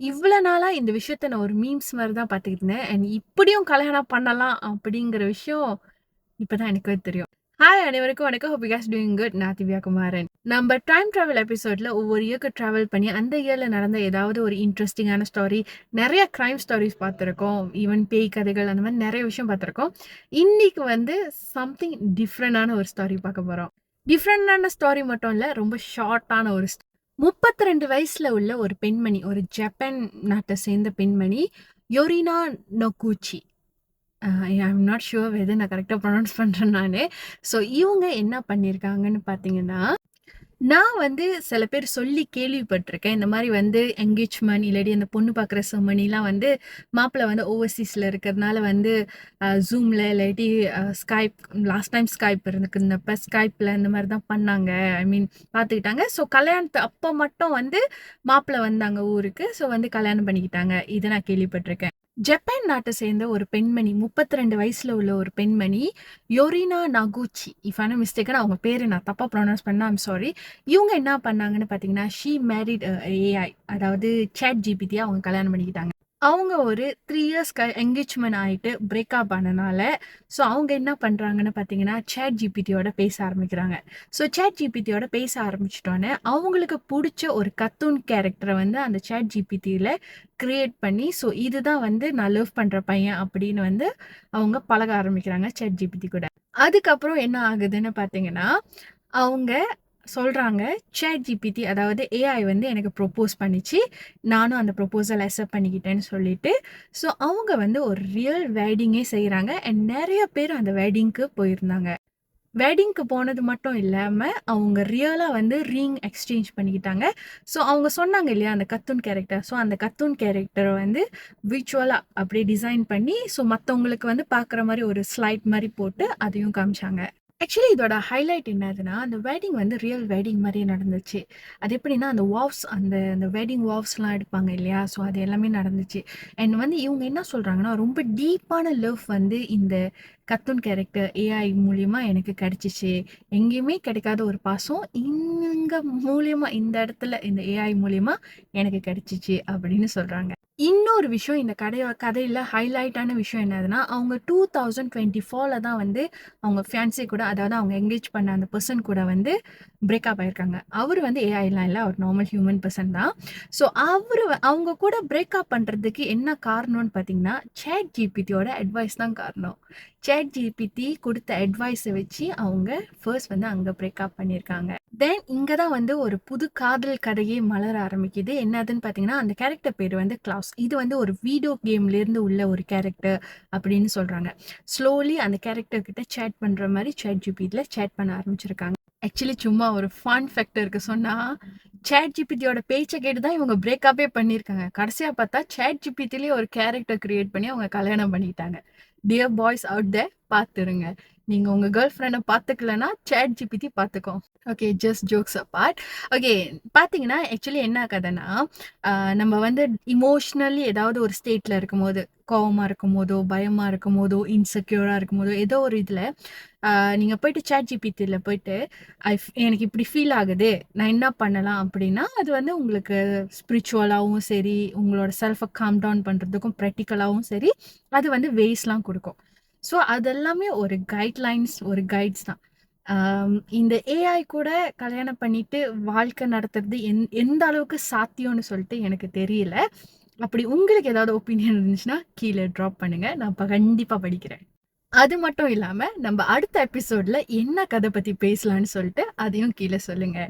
இவ்வளோ நாளா இந்த விஷயத்த நான் ஒரு மீம்ஸ் மாரி தான் பார்த்துக்கிட்டு இருந்தேன். அண்ட் இப்படியும் கல்யாணம் பண்ணலாம் அப்படிங்கிற விஷயம் இப்பதான் எனக்கே தெரியும். ஹாய் அனைவருக்கும் வணக்கம். Hope you guys doing good. நான் திவ்யா குமாரன். நம்ம டைம் டிராவல் எபிசோட்ல ஒவ்வொரு இயர்க்கு டிராவல் பண்ணி அந்த இயர்ல நடந்த ஏதாவது ஒரு இன்ட்ரெஸ்டிங்கான ஸ்டோரி, நெறைய கிரைம் ஸ்டோரிஸ் பார்த்துருக்கோம். ஈவன் பேய் கதைகள் அந்த மாரி நெறைய விஷயம் பார்த்துருக்கோம். இன்னைக்கு வந்து சம்திங் டிஃப்ரெண்டான ஒரு ஸ்டோரி பார்க்க போறோம். டிஃப்ரெண்டான ஸ்டோரி மட்டும் இல்ல, ரொம்ப ஷார்ட்டான ஒரு 32 வயசுல உள்ள ஒரு பெண்மணி, ஒரு ஜப்பான் நாட்ட சேர்ந்த பெண்மணி யோரினா நொகுச்சி. ஐம் நாட் ஷூர் வெதர் நான் கரெக்ட்டா ப்ரொனவுன்ஸ் பண்றேன் நானு. ஸோ இவங்க என்ன பண்ணியிருக்காங்கன்னு பார்த்தீங்கன்னா, நான் வந்து சில பேர் சொல்லி கேள்விப்பட்டிருக்கேன். இந்த மாரி வந்து என்கேஜ்மென்ட் இல்லாட்டி அந்த பொண்ணு பார்க்குற செர்மனிலாம் வந்து மாப்பிள வந்து ஓவர்சீஸ்ல இருக்கிறதுனால வந்து Zoomல இல்லாட்டி Skype லாஸ்ட் டைம் Skype இருந்தப்ப Skypeல இந்த மாரி தான் பண்ணாங்க. ஐ மீன் பார்த்துக்கிட்டாங்க. ஸோ கல்யாணத்து அப்ப மட்டும் வந்து மாப்பிள வந்தாங்க ஊருக்கு. ஸோ வந்து கல்யாணம் பண்ணிக்கிட்டாங்க. இத நான் கேள்விப்பட்டிருக்கேன். ஜப்பான் நாட்ட சேர்ந்த ஒரு பெண்மணி, 32 வயசுல உள்ள ஒரு பெண்மணி, யோரினா நகுச்சி. இஃப் ஐ அம் மிஸ்டேக்கன் அவங்க பேரு நான் தப்பா ப்ரொனவுன்ஸ் பண்ணா ஐம் சாரி. இவங்க என்ன பண்ணாங்கன்னு பார்த்தீங்கன்னா, ஷி மேரிட் ஏஐ. அதாவது ChatGPT அவங்க கல்யாணம் பண்ணிக்கிட்டாங்க. அவங்க ஒரு 3 இயர்ஸ் என்கேஜ்மென்ட் ஆயிட்டு பிரேக்கப் ஆனனால, ஸோ அவங்க என்ன பண்றாங்கன்னு பார்த்தீங்கன்னா, ChatGPTயோட பேச ஆரம்பிக்கிறாங்க. ஸோ ChatGPTயோட பேச ஆரம்பிச்சுட்டோனே, அவங்களுக்கு புடிச்ச ஒரு கர்ட்டூன் கேரக்டர வந்து அந்த ChatGPTல கிரியேட் பண்ணி, ஸோ இதுதான் வந்து நான் லவ் பண்ற பையன் அப்படின்னு வந்து அவங்க பழக ஆரம்பிக்கிறாங்க ChatGPT கூட. அதுக்கப்புறம் என்ன ஆகுதுன்னு பார்த்தீங்கன்னா, அவங்க சொல்றாங்க, ChatGPT அதாவது ஏஐ வந்து எனக்கு ப்ரொப்போஸ் பண்ணிச்சு. நானும் அந்த ப்ரொப்போசல் அக்செப்ட் பண்ணிக்கிட்டேன்னு சொல்லிட்டு, ஸோ அவங்க வந்து ஒரு ரியல் வெட்டிங்கே செய்றாங்க. அண்ட் நெறைய பேர் அந்த வெட்டிங்க்கு போயிருந்தாங்க. வெட்டிங்க்கு போனது மட்டும் இல்லாம, அவங்க ரியலா வந்து ரிங் எக்ஸ்சேஞ்ச் பண்ணிக்கிட்டாங்க. ஸோ அவங்க சொன்னாங்க இல்லையா, அந்த கர்ட்டூன் கேரக்டர். ஸோ அந்த கர்ட்டூன் கேரக்டர வந்து விர்ச்சுவலா அப்படியே டிசைன் பண்ணி, ஸோ மத்தவங்களுக்கு வந்து பார்க்குற மாரி ஒரு ஸ்லைட் மாரி போட்டு அதையும் காமிச்சாங்க. ஆக்சுவலி இதோட ஹைலைட் என்னதுன்னா, அந்த வெட்டிங் வந்து ரியல் வெட்டிங் மாரியே நடந்துச்சு. அது எப்படின்னா, அந்த வாவ்ஸ் அந்த அந்த வெட்டிங் வாவ்ஸ்லாம் எடுப்பாங்க இல்லையா? ஸோ அது எல்லாமே நடந்துச்சு. அண்ட் வந்து இவங்க என்ன சொல்றாங்கன்னா, ரொம்ப டீப்பான லவ் வந்து இந்த கர்ட்டூன் கேரக்டர் ஏஐ மூலியமா எனக்கு கிடைச்சுச்சு. எங்கேயுமே கிடைக்காத ஒரு பாசம் இங்க மூலியமா இந்த இடத்துல இந்த ஏஐ மூலியமா எனக்கு கிடைச்சுச்சு அப்படின்னு சொல்றாங்க. இன்னொரு விஷயம் இந்த கதையில ஹைலைட்டான விஷயம் என்னதுன்னா, அவங்க 2024ல தான் வந்து அவங்க ஃபியான்சி கூட அதாவது அவங்க என்கேஜ் பண்ண அந்த பெர்சன் கூட வந்து பிரேக்கப் ஆயிருக்காங்க. அவரு வந்து ஏஐலாம் இல்ல. அவர் நார்மல் ஹியூமன் பெர்சன் தான். ஸோ அவங்க கூட பிரேக்கப் பண்றதுக்கு என்ன காரணம்னு பார்த்தீங்கன்னா, ChatGPTயோட அட்வைஸ் தான் காரணம். ChatGPT குடுத்த அட்வைஸ வச்சு அவங்க ஃபர்ஸ்ட் வந்து அங்க பிரேக்கப் பண்ணியிருக்காங்க. தென் இங்க தான் வந்து ஒரு புது காதல் கதையே மலர ஆரம்பிக்குது. என்னதுன்னு பார்த்தீங்கன்னா, அந்த கேரக்டர் பேரு வந்து கிளாஸ். இது வந்து ஒரு வீடியோ கேம்லேருந்து உள்ள ஒரு கேரக்டர் அப்படின்னு சொல்றாங்க. ஸ்லோலி அந்த கேரக்டர் கிட்ட சேட் பண்ற மாரி ChatGPTல சேட் பண்ண ஆரம்பிச்சிருக்காங்க. ஆக்சுவலி சும்மா ஒரு ஃபன் ஃபேக்டருக்கு சொன்னா, ChatGPTயோட பேச்ச கேட்டு தான் இவங்க பிரேக்கப்பே பண்ணியிருக்காங்க. கடைசியா பார்த்தா ChatGPTலயே ஒரு கேரக்டர் கிரியேட் பண்ணி அவங்க கல்யாணம் பண்ணிக்கிட்டாங்க. டியர் பாய்ஸ் அவுட் தேர் பார்த்துருங்க. நீங்க உங்க கேர்ள் ஃப்ரெண்ட பார்த்துக்கலன்னா ChatGPT பார்த்துக்கும். Okay, just jokes abort. Okay, பார்த்தீங்கன்னா ஆக்சுவலி என்ன கதைன்னா, நம்ம வந்து இமோஷனலி ஏதாவது ஒரு ஸ்டேட்ல இருக்கும்போது, கோவமா இருக்கும்போதோ, பயமா இருக்கும்போதோ, இன்செக்யூரா இருக்கும்போதோ, ஏதோ ஒரு இதுல நீங்க போயிட்டு ChatGPTல போயிட்டு, எனக்கு இப்படி ஃபீல் ஆகுது. நான் என்ன பண்ணலாம் அப்படின்னா, அது வந்து உங்களுக்கு ஸ்பிரிச்சுவலாவும் சரி, உங்களோட செல்ஃப காம் டவுன் பண்றதுக்கும் பிராக்டிகலாவும் சரி, அது வந்து வேஸ்லாம் குடுக்கும். ஸோ அதெல்லாமே ஒரு கைட்லைன்ஸ், ஒரு கைட்ஸ் தான். இந்த ஏஐ கூட கல்யாணம் பண்ணிட்டு வாழ்க்கை நடத்துறது எந்த அளவுக்கு சாத்தியம்னு சொல்லிட்டு எனக்கு தெரியல. அப்படி உங்களுக்கு ஏதாவது ஒப்பீனியன் இருந்துச்சுன்னா, கீழ ட்ராப் பண்ணுங்க. நான் கண்டிப்பா படிக்கிறேன். அது மட்டும் இல்லாம, நம்ம அடுத்த எபிசோட்ல என்ன கதை பத்தி பேசலாம்னு சொல்லிட்டு, அதையும் கீழ சொல்லுங்க.